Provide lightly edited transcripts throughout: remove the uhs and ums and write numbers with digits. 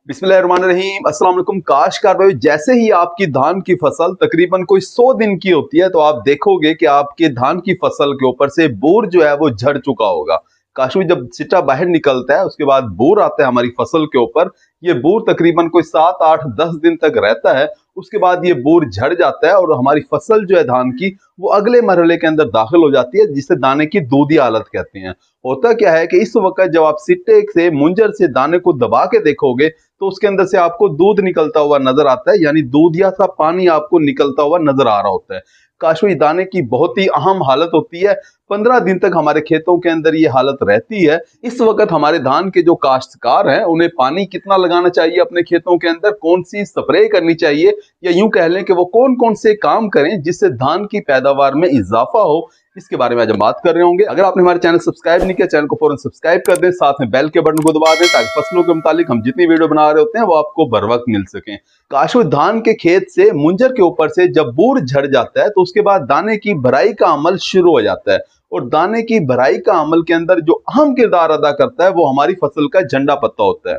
बिस्मिल्लाहिर्रहमानिर्रहीम। अस्सलाम वालेकुम। काश्तकार भाई, जैसे ही आपकी धान की फसल तकरीबन कोई 100 दिन की होती है तो आप देखोगे कि आपके धान की फसल के ऊपर से बोर जो है वो झड़ चुका होगा। काशवी जब सिट्टा बाहर निकलता है उसके बाद बोर आता है हमारी फसल के ऊपर। ये बोर तकरीबन कोई 7 8 10 दिन तक रहता है। उसके बाद ये बोर झड़ जाता है और हमारी फसल जो है धान की वो अगले मरहले के अंदर दाखिल हो जाती है, जिसे दाने की दूधी हालत कहते हैं। होता क्या है कि इस वक्त जब आप सिट्टे से मुंजर से दाने को दबा के देखोगे तो उसके अंदर से आपको दूध निकलता हुआ नजर आता है, यानी दूधिया सा पानी आपको निकलता हुआ नजर आ रहा होता है। काशवी दाने की बहुत ही अहम हालत होती है। 15 दिन तक हमारे खेतों के अंदर ये हालत रहती है। इस वक्त हमारे धान के जो काश्तकार हैं उन्हें पानी कितना लगाना चाहिए अपने खेतों के अंदर, कौन सी स्प्रे करनी चाहिए, या यूं कह लें कि वो कौन कौन से काम करें जिससे धान की पैदावार में इजाफा हो, इसके बारे में आज हम बात कर रहे होंगे। अगर आपने हमारे चैनल सब्सक्राइब नहीं किया, चैनल को फौरन सब्सक्राइब कर दें, साथ में बेल के बटन को दबा दें ताकि फसलों के मुतालिक हम जितनी वीडियो बना रहे होते हैं वो आपको बर वक्त मिल सकें। काशवी धान के खेत से मुंजर के ऊपर से जब बूर झड़ जाता है तो उसके बाद दाने की भराई का अमल शुरू हो जाता है। और दाने की भराई का अमल के अंदर जो अहम किरदार अदा करता है वो हमारी फसल का झंडा पत्ता होता है,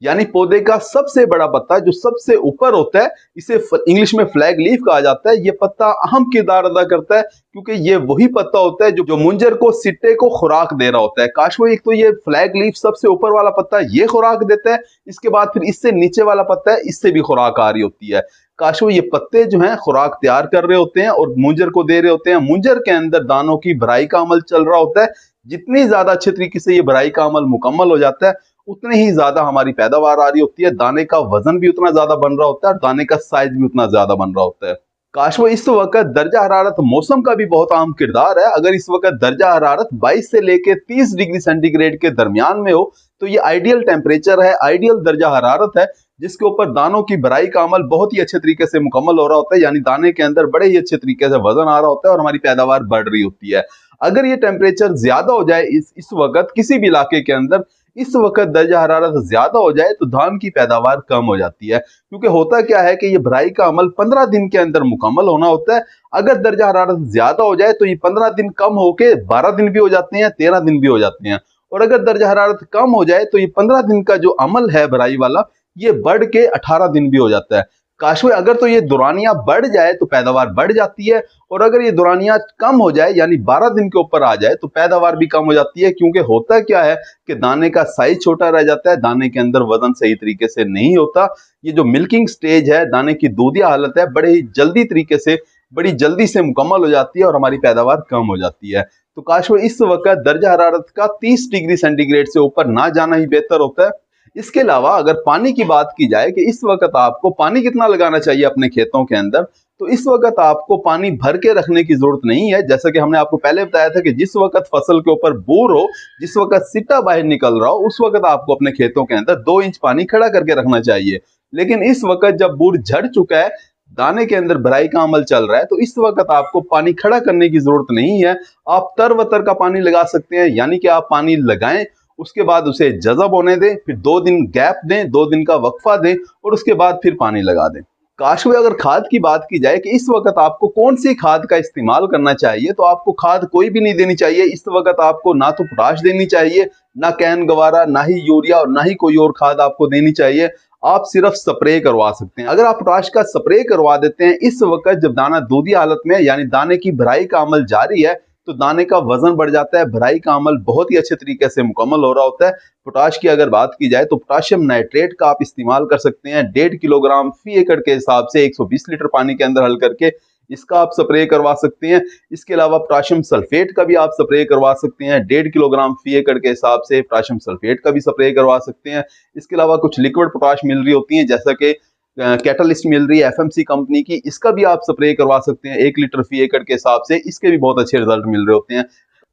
यानी पौधे का सबसे बड़ा पत्ता जो सबसे ऊपर होता है। इसे इंग्लिश में फ्लैग लीफ कहा जाता है। ये पत्ता अहम किरदार अदा करता है क्योंकि ये वही पत्ता होता है जो मुंजर को सिट्टे को खुराक दे रहा होता है। काशवी एक तो ये फ्लैग लीफ सबसे ऊपर वाला पत्ता ये खुराक देता है, इसके बाद फिर इससे नीचे वाला पत्ता है, इससे भी खुराक आ रही होती है। काशवी ये पत्ते जो हैं खुराक तैयार कर रहे होते हैं और मुंजर को दे रहे होते हैं। मुंजर के अंदर दानों की भराई का अमल चल रहा होता है। जितनी ज्यादा अच्छे तरीके से ये भराई का अमल मुकम्मल हो जाता है उतनी ही ज्यादा हमारी पैदावार आ रही होती है। दाने का वजन भी उतना ज्यादा बन रहा होता है और दाने का साइज भी उतना ज्यादा बन रहा होता है। काशवी इस वक्त दर्जा हरारत मौसम का भी बहुत अहम किरदार है। अगर इस वक्त दर्जा हरारत 22 से लेके 30 डिग्री सेंटीग्रेड के दरमियान में हो तो ये आइडियल टेम्परेचर है, आइडियल दर्जा हरारत है, जिसके ऊपर दानों की भराई का अमल बहुत ही अच्छे तरीके से मुकम्मल हो रहा होता है, यानी दाने के अंदर बड़े ही अच्छे तरीके से वजन आ रहा होता है और हमारी पैदावार बढ़ रही होती है। अगर ये टेम्परेचर ज्यादा हो जाए इस वक्त किसी भी इलाके के अंदर, इस वक्त दर्जा हरारत ज्यादा हो जाए तो धान की पैदावार कम हो जाती है। क्योंकि होता क्या है कि ये भराई का अमल 15 दिन के अंदर मुकम्मल होना होता है। अगर दर्जा हरारत ज्यादा हो जाए तो ये 15 दिन कम होके 12 दिन भी हो जाते हैं, 13 दिन भी हो जाते हैं। और अगर दर्जा हरारत कम हो जाए तो ये 15 दिन का जो अमल है भराई वाला ये बढ़ के 18 दिन भी हो जाता है। काशवी अगर तो ये दुरानियां बढ़ जाए तो पैदावार बढ़ जाती है, और अगर ये दुरानियां कम हो जाए यानी 12 दिन के ऊपर आ जाए तो पैदावार भी कम हो जाती है। क्योंकि होता क्या है कि दाने का साइज छोटा रह जाता है, दाने के अंदर वजन सही तरीके से नहीं होता। ये जो मिल्किंग स्टेज है, दाने की दूधिया हालत है, बड़े ही जल्दी तरीके से बड़ी जल्दी से मुकम्मल हो जाती है और हमारी पैदावार कम हो जाती है। तो काशवी इस वक्त दर्जा हरारत का 30 डिग्री सेंटीग्रेड से ऊपर ना जाना ही बेहतर होता है। इसके अलावा अगर पानी की बात की जाए कि इस वक्त आपको पानी कितना लगाना चाहिए अपने खेतों के अंदर, तो इस वक्त आपको पानी भर के रखने की जरूरत नहीं है। जैसा कि हमने आपको पहले बताया था कि जिस वक्त फसल के ऊपर बूर हो, जिस वक्त सिट्टा बाहर निकल रहा हो, उस वक्त आपको अपने खेतों के अंदर 2 इंच पानी खड़ा करके रखना चाहिए। लेकिन इस वक्त जब बूर झड़ चुका है, दाने के अंदर भराई का अमल चल रहा है, तो इस वक्त आपको पानी खड़ा करने की जरूरत नहीं है। आप तरवतर का पानी लगा सकते हैं, यानी कि आप पानी लगाएं, उसके बाद उसे जज़ब होने दें, फिर 2 दिन गैप दें, 2 दिन का वक्फा दें और उसके बाद फिर पानी लगा दें। काशवी अगर खाद की बात की जाए कि इस वक्त आपको कौन सी खाद का इस्तेमाल करना चाहिए, तो आपको खाद कोई भी नहीं देनी चाहिए। इस वक्त आपको ना तो पोटाश देनी चाहिए, ना कैन गवारा, ना ही यूरिया और ना ही कोई और खाद आपको देनी चाहिए। आप सिर्फ स्प्रे करवा सकते हैं। अगर आप पोटाश का स्प्रे करवा देते हैं इस वक्त जब दाना दूधी हालत में यानी दाने की भराई का अमल जारी है, तो दाने का वजन बढ़ जाता है, भराई का अमल बहुत ही अच्छे तरीके से मुकम्मल हो रहा होता है। पोटाश की अगर बात की जाए तो पोटाशियम नाइट्रेट का आप इस्तेमाल कर सकते हैं 1.5 किलोग्राम फी एकड़ के हिसाब से 120 लीटर पानी के अंदर हल करके, इसका आप स्प्रे करवा सकते हैं। इसके अलावा पोटाशियम सल्फेट का भी आप स्प्रे करवा सकते हैं 1.5 किलोग्राम फी एकड़ के हिसाब से पोटाशियम सल्फेट का भी स्प्रे करवा सकते हैं। इसके अलावा कुछ लिक्विड पोटाश मिल रही होती है जैसा कि कैटलिस्ट मिल रही है एफएमसी कंपनी की, इसका भी आप स्प्रे करवा सकते हैं 1 लीटर फी एकड़ के हिसाब से, इसके भी बहुत अच्छे रिजल्ट मिल रहे होते हैं।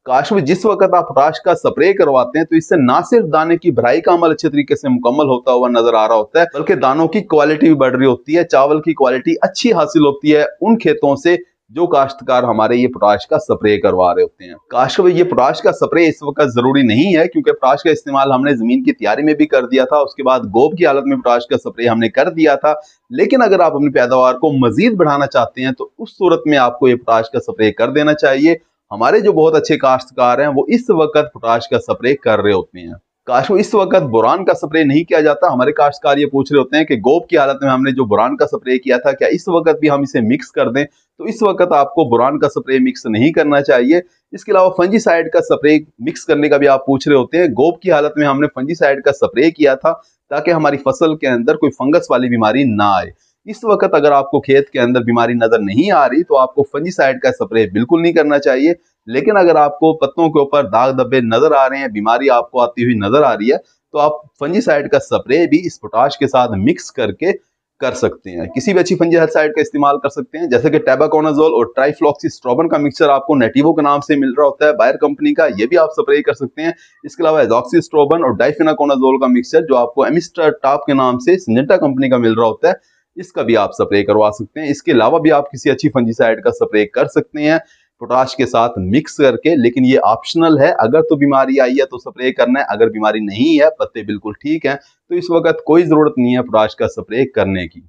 काशवी जिस वक्त आप पोटाश का स्प्रे करवाते हैं तो इससे ना सिर्फ दाने की भराई का अमल अच्छे तरीके से मुकम्मल होता हुआ नजर आ रहा होता है, बल्कि दानों की क्वालिटी भी बढ़ रही होती है, चावल की क्वालिटी अच्छी हासिल होती है उन खेतों से जो काश्तकार हमारे ये पोटाश का स्प्रे करवा रहे होते हैं। काशवी ये पोटाश का स्प्रे इस वक्त जरूरी नहीं है क्योंकि पोटाश का इस्तेमाल हमने जमीन की तैयारी में भी कर दिया था, उसके बाद गोब की हालत में पोटाश का स्प्रे हमने कर दिया था। लेकिन अगर आप अपनी पैदावार को मजीद बढ़ाना चाहते हैं तो उस सूरत में आपको ये पोटाश का स्प्रे कर देना चाहिए। हमारे जो बहुत अच्छे काश्तकार हैं वो इस वक्त पोटाश का स्प्रे कर रहे होते हैं। काश वो इस वक्त बोरान का स्प्रे नहीं किया जाता। हमारे काश्तकार ये पूछ रहे होते हैं कि गोब की हालत में हमने जो बोरान का स्प्रे किया था, क्या इस वक्त भी हम इसे मिक्स कर दें? तो इस वक्त आपको बोरान का स्प्रे मिक्स नहीं करना चाहिए। इसके अलावा फंजीसाइड का स्प्रे मिक्स करने का भी आप पूछ रहे होते हैं। गोब की हालत में हमने फंजीसाइड का स्प्रे किया था ताकि हमारी फसल के अंदर कोई फंगस वाली बीमारी ना आए। इस वक्त अगर आपको खेत के अंदर बीमारी नजर नहीं आ रही तो आपको फंजीसाइड का स्प्रे बिल्कुल नहीं करना चाहिए। लेकिन अगर आपको पत्तों के ऊपर दाग धब्बे नजर आ रहे हैं, बीमारी आपको आती हुई नजर आ रही है, तो आप फंजीसाइड का स्प्रे भी इस पोटाश के साथ मिक्स करके कर सकते हैं। किसी भी अच्छी फंजीसाइड का इस्तेमाल कर सकते हैं, जैसे कि टेबाकोनाजोल और ट्राइफ्लॉक्सीस्ट्रोबिन का मिक्सचर आपको नेटिवो के नाम से मिल रहा होता है, बायर कंपनी का, ये भी आप स्प्रे कर सकते हैं। इसके अलावा एजॉक्सीस्ट्रोबिन और डाइफेनाकोनाजोल का मिक्सचर जो आपको एमिस्टर टॉप के नाम से सिंजेंटा कंपनी का मिल रहा होता है, इसका भी आप स्प्रे करवा सकते हैं। इसके अलावा भी आप किसी अच्छी फंजीसाइड का स्प्रे कर सकते हैं पोटाश के साथ मिक्स करके, लेकिन ये ऑप्शनल है। अगर तो बीमारी आई है तो स्प्रे करना है, अगर बीमारी नहीं है, पत्ते बिल्कुल ठीक हैं, तो इस वक्त कोई जरूरत नहीं है पोटाश का स्प्रे करने की।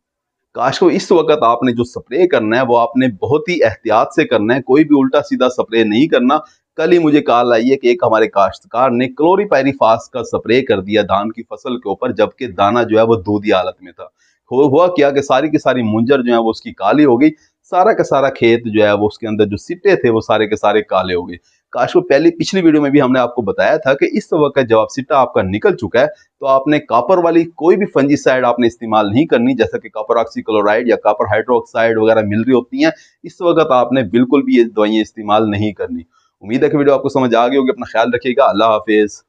काश को इस वक्त आपने जो स्प्रे करना है वो आपने बहुत ही एहतियात से करना है, कोई भी उल्टा सीधा स्प्रे नहीं करना। कल ही मुझे कॉल आई है कि एक हमारे काश्तकार ने क्लोरीपायरीफास का स्प्रे कर दिया धान की फसल के ऊपर, जबकि दाना जो है वो दूधी हालत में था। हुआ क्या कि सारी की सारी मुंजर जो है वो उसकी काली हो गई, सारा का सारा खेत जो है वो उसके अंदर जो सिट्टे थे वो सारे के सारे काले हो गए। काश को पहले पिछली वीडियो में भी हमने आपको बताया था कि इस वक्त जब आप सिट्टा आपका निकल चुका है तो आपने कॉपर वाली कोई भी फंजीसाइड आपने इस्तेमाल नहीं करनी, जैसे कि कॉपर ऑक्सीक्लोराइड या कॉपर हाइड्रोक्साइड वगैरह मिल रही होती हैं। इस वक्त आपने बिल्कुल भी ये दवाइयां इस्तेमाल नहीं करनी। उम्मीद है कि वीडियो आपको समझ आ गई होगी। अपना ख्याल रखिएगा। अल्लाह हाफिज।